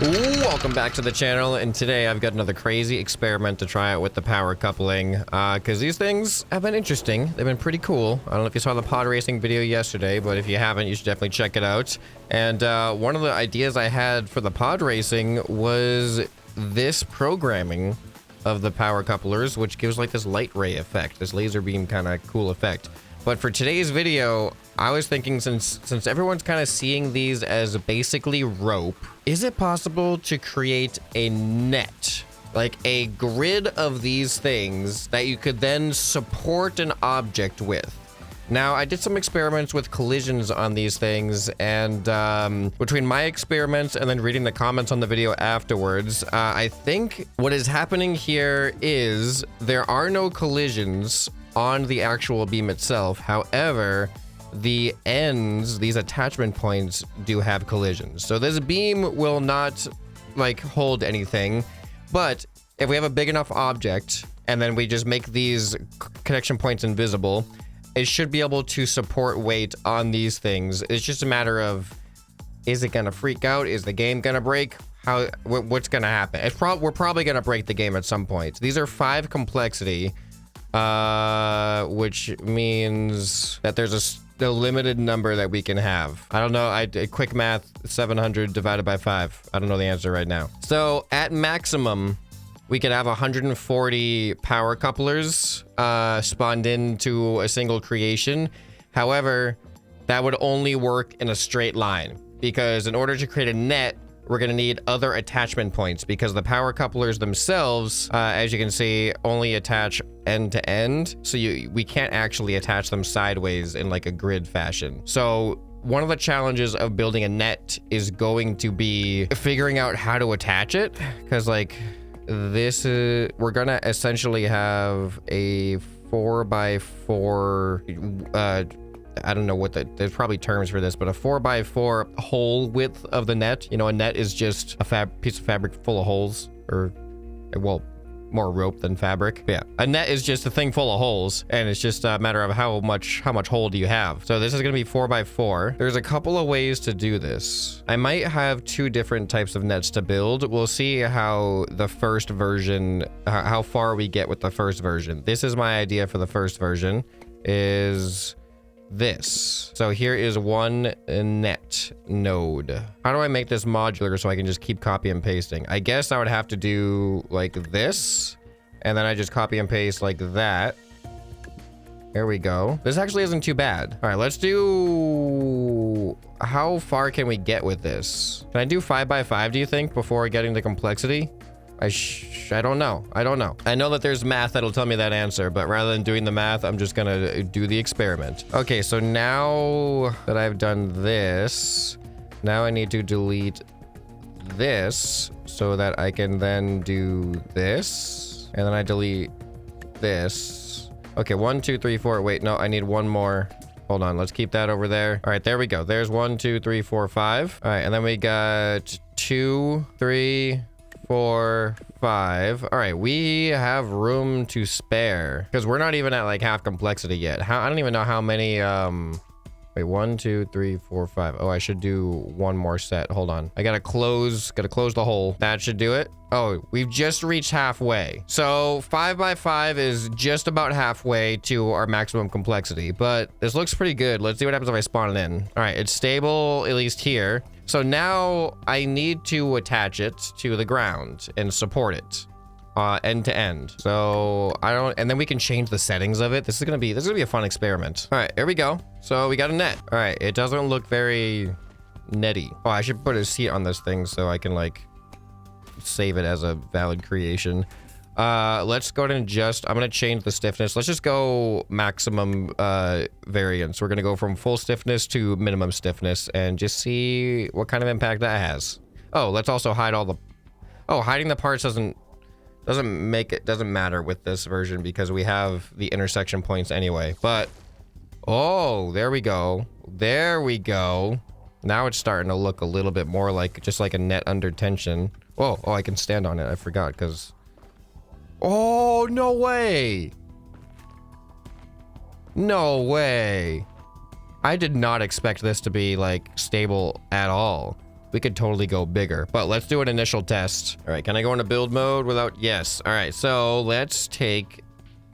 Welcome back to the channel, and today I've got another crazy experiment to try out with the power coupling, because these things have been interesting. They've been pretty cool. I don't know if you saw the pod racing video yesterday, but if you haven't, you should definitely check it out. And one of the ideas I had for the pod racing was this programming of the power couplers, which gives like this light ray effect, this laser beam kind of cool effect. But for today's video, I was thinking, since everyone's kind of seeing these as basically rope, is it possible to create a net, like a grid of these things that you could then support an object with? Now, I did some experiments with collisions on these things, and between my experiments and then reading the comments on the video afterwards, I think what is happening here is there are no collisions on the actual beam itself. However, the ends, these attachment points, do have collisions. So this beam will not like hold anything, but if we have a big enough object and then we just make these connection points invisible, it should be able to support weight on these things. It's just a matter of, is it gonna freak out? Is the game gonna break? What's gonna happen? We're probably gonna break the game at some point. These are 5 complexity, which means that there's a limited number that we can have. I don't know. Quick math, 700 divided by 5. I don't know the answer right now. So at maximum, we could have 140 power couplers spawned into a single creation. However, that would only work in a straight line, because in order to create a net, we're going to need other attachment points, because the power couplers themselves, as you can see, only attach end to end. So we can't actually attach them sideways in like a grid fashion. So one of the challenges of building a net is going to be figuring out how to attach it, because like we're going to essentially have a 4x4, I don't know what there's probably terms for this, but a 4x4 hole width of the net. You know, a net is just a piece of fabric full of holes, or, well, more rope than fabric. But yeah, a net is just a thing full of holes, and it's just a matter of how much hole do you have. So this is going to be 4x4. There's a couple of ways to do this. I might have 2 different types of nets to build. We'll see how the first version, how far we get with the first version. This is my idea for the first version, is this. So here is one net node. How do I make this modular so I can just keep copy and pasting? I guess I would have to do like this, and then I just copy and paste like that. There we go. This actually isn't too bad. All right, let's do, how far can we get with this? Can I do 5x5, do you think, before getting the complexity? I don't know. I know that there's math that'll tell me that answer, but rather than doing the math, I'm just gonna do the experiment. Okay, so now that I've done this, now I need to delete this so that I can then do this, and then I delete this. Okay, 1, 2, 3, 4. Wait, no, I need one more. Hold on, let's keep that over there. All right, there we go. There's 1, 2, 3, 4, 5. All right, and then we got 2, 3, 4, 5. All right, we have room to spare, because we're not even at like half complexity yet. I don't even know how many. Wait, 1, 2, 3, 4, 5. Oh, I should do one more set. Hold on. I gotta close the hole. That should do it. Oh, we've just reached halfway. So 5x5 is just about halfway to our maximum complexity, but this looks pretty good. Let's see what happens if I spawn it in. All right, it's stable, at least here. So now I need to attach it to the ground and support it end to end. So and then we can change the settings of it. This is gonna be a fun experiment. All right, here we go. So we got a net. All right, it doesn't look very netty. Oh, I should put a seat on this thing so I can like save it as a valid creation. Let's go ahead and I'm gonna change the stiffness. Let's just go maximum variance. We're gonna go from full stiffness to minimum stiffness and just see what kind of impact that has. Oh, let's also hide all the, hiding the parts doesn't matter with this version, because we have the intersection points anyway. But there we go. Now it's starting to look a little bit more like just like a net under tension. Oh, I can stand on it. I forgot, because no way. No way. I did not expect this to be like stable at all. we could totally go bigger, but let's do an initial test. All right, can I go into build mode without? Yes. All right, so let's take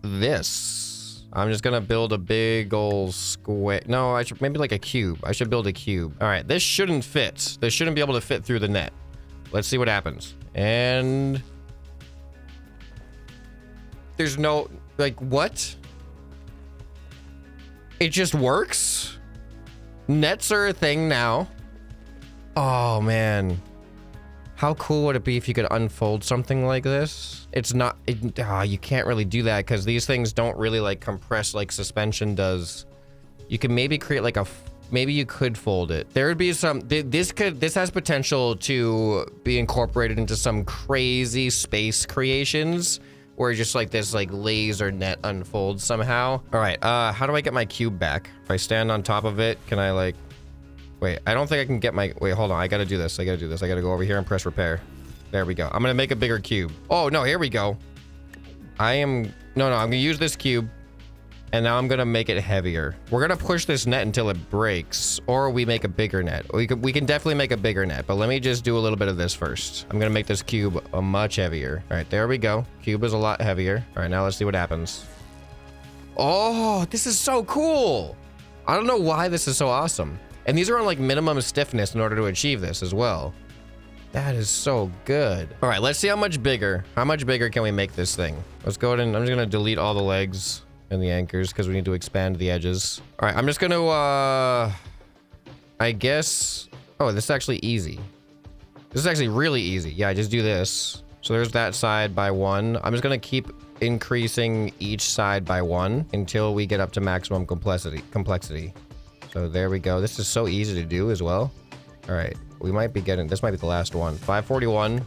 this. I'm just gonna build a big old square. No, I should maybe like a cube. I should build a cube. All right, this shouldn't fit. This shouldn't be able to fit through the net. Let's see what happens. And there's no, like, what? It just works? Nets are a thing now. Oh, man. How cool would it be if you could unfold something like this? It's not, you can't really do that because these things don't really like compress like suspension does. You can maybe create like a, maybe you could fold it. There would be some, this has potential to be incorporated into some crazy space creations where just like this like laser net unfolds somehow. All right, how do I get my cube back? If I stand on top of it, can I like, wait, I don't think I can get my, wait, hold on. I gotta do this. I gotta do this. I gotta go over here and press repair. There we go. I'm gonna make a bigger cube. Oh, no, here we go. I'm gonna use this cube and now I'm gonna make it heavier. We're gonna push this net until it breaks or we make a bigger net. We can definitely make a bigger net, but let me just do a little bit of this first. I'm gonna make this cube a much heavier. All right, there we go. Cube is a lot heavier. All right, now let's see what happens. Oh, this is so cool. I don't know why this is so awesome. And these are on like minimum stiffness in order to achieve this as well. That is so good. All right, let's see how much bigger can we make this thing? Let's go ahead and I'm just gonna delete all the legs and the anchors because we need to expand the edges. All right, I'm just gonna, I guess, oh, this is actually easy. This is actually really easy. Yeah, I just do this. So there's that side by 1. I'm just gonna keep increasing each side by 1 until we get up to maximum complexity. So there we go. This is so easy to do as well. All right, we might be getting, this might be the last one. 541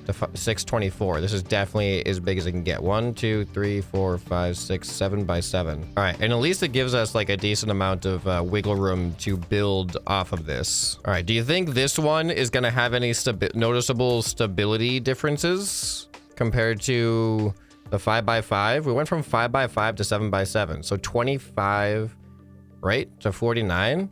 to 624. This is definitely as big as it can get. 1, 2, 3, 4, 5, 6, 7 by 7. All right, and at least it gives us like a decent amount of wiggle room to build off of this. All right, do you think this one is gonna have any noticeable stability differences compared to the 5x5? We went from 5x5 to 7x7, so 25, right, to 49.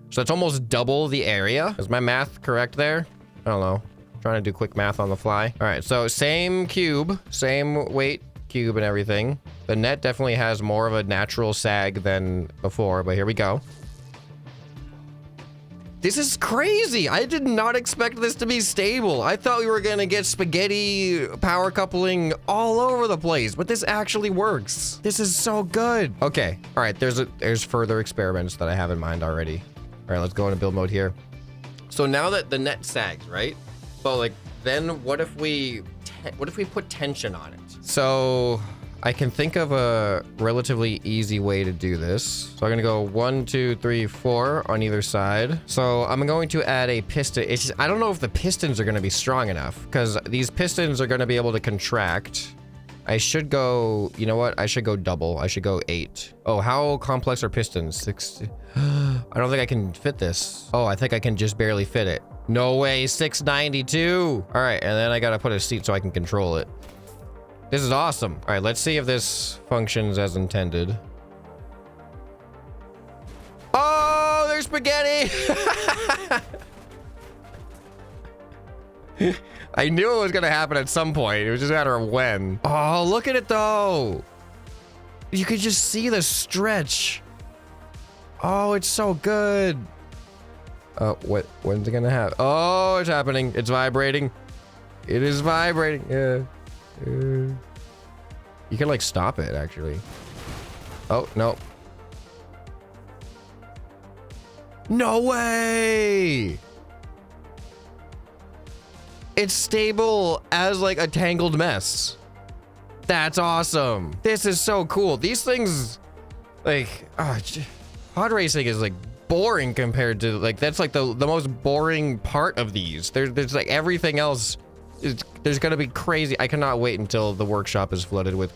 So it's almost double the area. Is my math correct there? I don't know. Trying to do quick math on the fly. All right, so same cube, same weight cube and everything. The net definitely has more of a natural sag than before, but here we go. This is crazy. I did not expect this to be stable. I thought we were gonna get spaghetti power coupling all over the place, but this actually works. This is so good. Okay, all right, there's further experiments that I have in mind already. All right, let's go into build mode here. So now that the net sags, right? But like, then what if we put tension on it? So I can think of a relatively easy way to do this. So I'm gonna go 1, 2, 3, 4 on either side. So I'm going to add a piston. It's just, I don't know if the pistons are gonna be strong enough because these pistons are gonna be able to contract. I should go, you know what? I should go double. I should go 8. Oh, how complex are pistons? 60. I don't think I can fit this. Oh, I think I can just barely fit it. No way, 692. All right, and then I gotta put a seat so I can control it. This is awesome. All right, let's see if this functions as intended. Oh, there's spaghetti. I knew it was gonna happen at some point. It was just a matter of when. Oh, look at it though. You could just see the stretch. Oh, it's so good. When's it gonna happen? Oh, it's happening. It's vibrating. It is vibrating. Yeah. You can like stop it actually. Oh, no. No way. It's stable as like a tangled mess. That's awesome. This is so cool. These things, like, pod racing is like boring compared to like, that's like the most boring part of these. There's like everything else. There's gonna be crazy. I cannot wait until the workshop is flooded with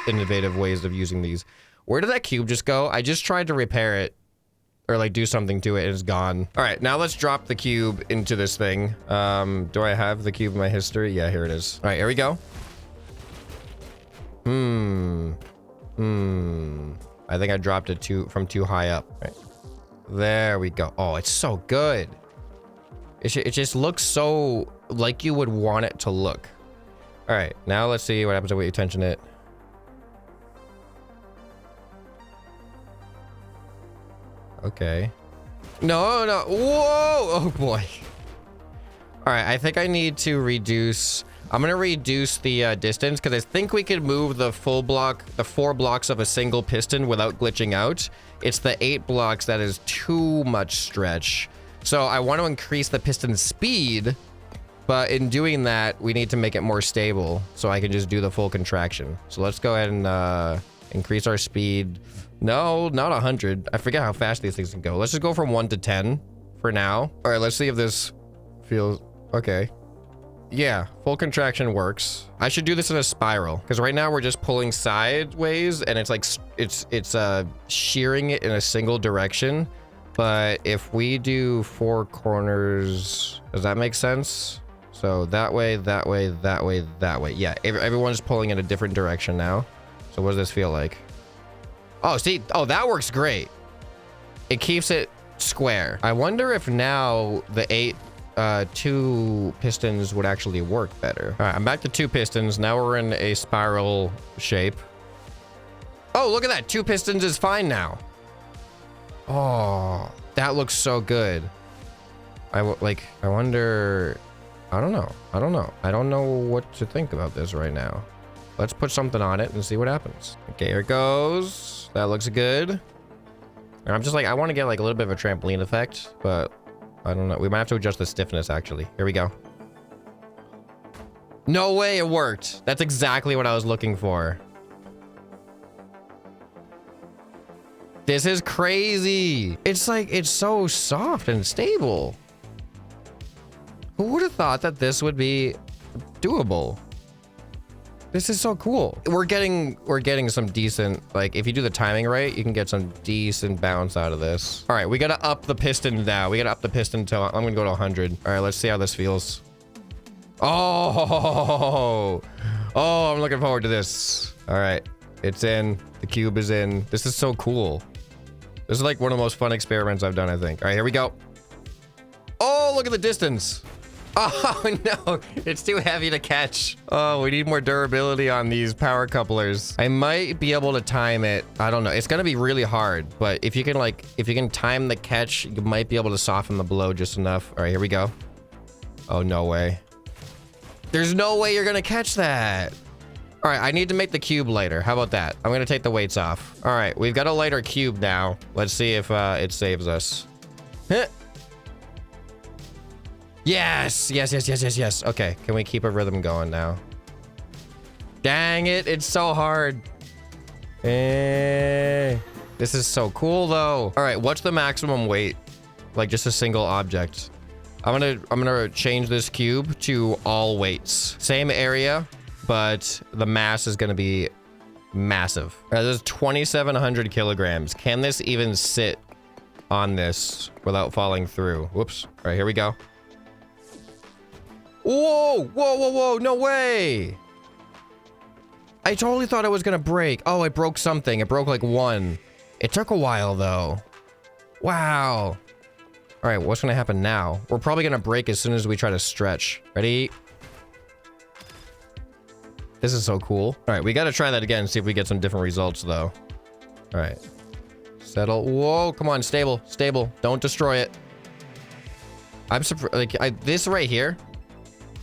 innovative ways of using these. Where did that cube just go? I just tried to repair it or like do something to it and it's gone. All right, now let's drop the cube into this thing. Do I have the cube in my history? Yeah, here it is. All right, here we go. I think I dropped it from too high up. Right. There we go. Oh, it's so good. It just looks so like you would want it to look. All right, now let's see what happens if we tension it. Okay. No, no. Whoa! Oh boy. All right, I think I need to reduce. I'm gonna reduce the distance because I think we could move the full block, the 4 blocks of a single piston without glitching out. It's the 8 blocks that is too much stretch. So I want to increase the piston speed, but in doing that, we need to make it more stable so I can just do the full contraction. So let's go ahead and increase our speed. No, not 100. I forget how fast these things can go. Let's just go from 1 to 10 for now. All right, let's see if this feels okay. Yeah, full contraction works. I should do this in a spiral because right now we're just pulling sideways and it's like it's shearing it in a single direction. But if we do 4 corners, does that make sense? So that way, that way, that way, that way. Yeah, everyone's pulling in a different direction now. So what does this feel like? Oh, see, oh, that works great. It keeps it square. I wonder if now the 2 pistons would actually work better. All right, I'm back to 2 pistons. Now we're in a spiral shape. Oh, look at that. 2 pistons is fine now. Oh, that looks so good. I wonder, I don't know. I don't know what to think about this right now. Let's put something on it and see what happens. Okay, here it goes. That looks good. And I'm just like, I want to get like a little bit of a trampoline effect, but I don't know. We might have to adjust the stiffness actually. Here we go. No way it worked. That's exactly what I was looking for. This is crazy. It's like, it's so soft and stable. Who would have thought that this would be doable? This is so cool. We're getting some decent, like if you do the timing right, you can get some decent bounce out of this. All right, we gotta up the piston now. We gotta up the piston to, I'm gonna go to 100. All right, let's see how this feels. Oh, I'm looking forward to this. All right, it's in, the cube is in. This is so cool. This is like one of the most fun experiments I've done, I think. All right, here we go. Oh, look at the distance. Oh no, it's too heavy to catch. Oh, we need more durability on these power couplers. I might be able to time it. I don't know. It's gonna be really hard, but if you can time the catch, you might be able to soften the blow just enough. All right, here we go. Oh, no way. There's no way you're gonna catch that. All right, I need to make the cube lighter. How about that? I'm gonna take the weights off. All right, we've got a lighter cube now. Let's see if it saves us. Huh. Yes. Okay, can we keep a rhythm going now? Dang it, it's so hard. This is so cool though. All right, what's the maximum weight? Like just a single object. I'm gonna change this cube to all weights. Same area, but the mass is gonna be massive. All right, this is 2,700 kilograms. Can this even sit on this without falling through? Whoops. All right, here we go. Whoa, no way. I totally thought it was gonna break. Oh, it broke something. It broke like 1. It took a while though. Wow. All right, what's gonna happen now? We're probably gonna break as soon as we try to stretch. Ready? This is so cool. All right, we gotta try that again and see if we get some different results though. All right, settle. Whoa, come on, stable. Don't destroy it. I'm surprised, like this right here,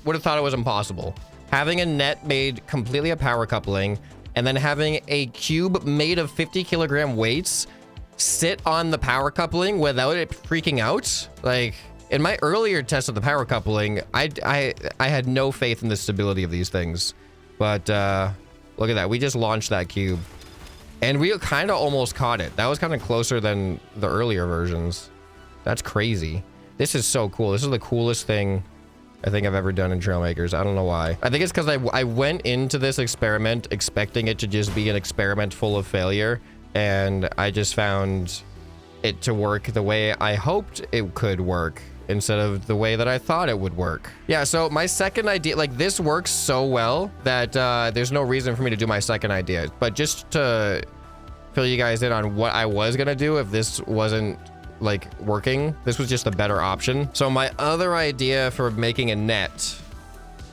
would have thought it was impossible. Having a net made completely of power coupling and then having a cube made of 50 kilogram weights sit on the power coupling without it freaking out. Like in my earlier test of the power coupling, I had no faith in the stability of these things. But look at that. We just launched that cube and we kind of almost caught it. That was kind of closer than the earlier versions. That's crazy. This is so cool. This is the coolest thing I think I've ever done in Trailmakers. I don't know why. I think it's because I went into this experiment expecting it to just be an experiment full of failure. And I just found it to work the way I hoped it could work instead of the way that I thought it would work. Yeah, so my second idea, like this works so well that there's no reason for me to do my second idea. But just to fill you guys in on what I was gonna do if this wasn't like working. This was just a better option. So my other idea for making a net,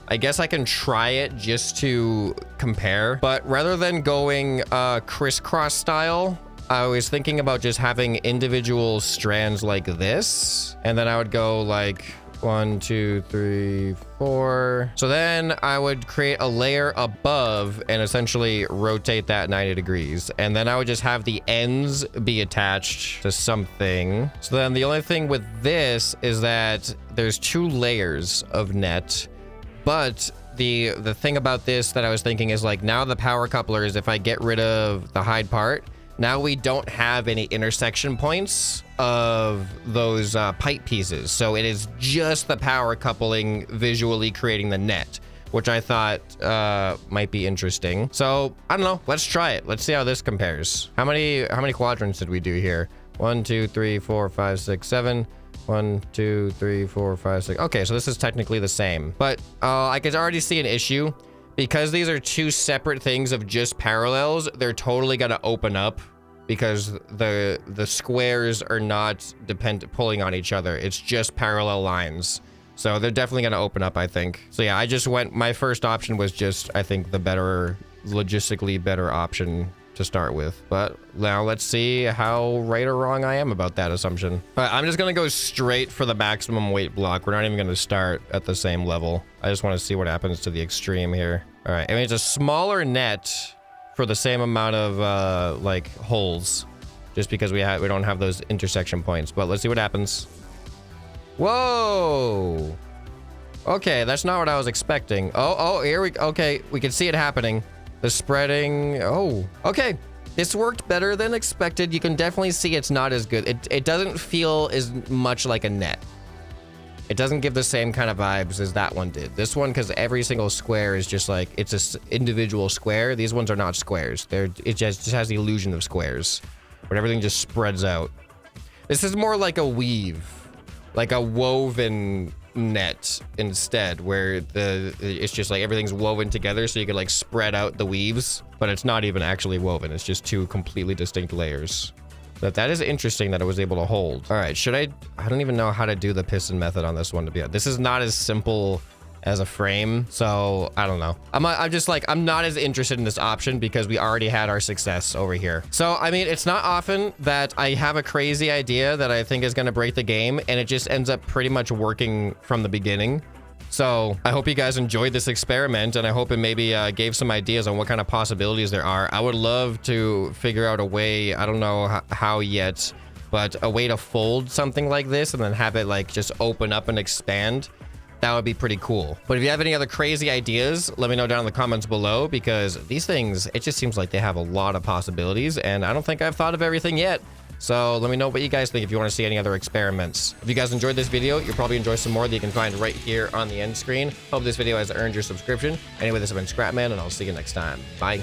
I guess I can try it just to compare, but rather than going crisscross style, I was thinking about just having individual strands like this, and then I would go like 1, 2, 3, 4. So then I would create a layer above and essentially rotate that 90 degrees. And then I would just have the ends be attached to something. So then the only thing with this is that there's 2 layers of net, but the thing about this that I was thinking is like, now the power couplers, if I get rid of the hide part, now we don't have any intersection points of those pipe pieces. So it is just the power coupling visually creating the net, which I thought might be interesting. So I don't know, let's try it. Let's see how this compares. How many quadrants did we do here? 1, 2, 3, 4, 5, 6, 7. 1, 2, 3, 4, 5, 6. Okay, so this is technically the same, but I can already see an issue. Because these are 2 separate things of just parallels, they're totally gonna open up because the squares are not pulling on each other. It's just parallel lines. So they're definitely gonna open up, I think. So yeah, I just went, my first option was just, I think, the better, logistically better option to start with. But now let's see how right or wrong I am about that assumption. All right, I'm just gonna go straight for the maximum weight block. We're not even gonna start at the same level. I just want to see what happens to the extreme here. All right, I mean, it's a smaller net for the same amount of like holes, just because we don't have those intersection points. But let's see what happens. Whoa. Okay, that's not what I was expecting. Oh, here we, okay, we can see it happening. The spreading, oh, okay. This worked better than expected. You can definitely see it's not as good. It doesn't feel as much like a net. It doesn't give the same kind of vibes as that one did. This one, because every single square is just like, it's an individual square. These ones are not squares. It just has the illusion of squares, but everything just spreads out. This is more like a weave, like a woven net instead, where it's just like everything's woven together, so you can like spread out the weaves, but it's not even actually woven. It's just 2 completely distinct layers. But that is interesting that it was able to hold. All right, I don't even know how to do the piston method on this one, to be honest. This is not as simple as a frame, so I don't know. I'm just like, I'm not as interested in this option because we already had our success over here. So I mean, it's not often that I have a crazy idea that I think is going to break the game, and it just ends up pretty much working from the beginning. So I hope you guys enjoyed this experiment, and I hope it maybe gave some ideas on what kind of possibilities there are. I would love to figure out a way, I don't know how yet, but a way to fold something like this and then have it like just open up and expand. That would be pretty cool. But if you have any other crazy ideas, let me know down in the comments below, because these things, it just seems like they have a lot of possibilities, and I don't think I've thought of everything yet. So let me know what you guys think if you want to see any other experiments. If you guys enjoyed this video, you'll probably enjoy some more that you can find right here on the end screen. Hope this video has earned your subscription. Anyway, this has been ScrapMan, and I'll see you next time. Bye.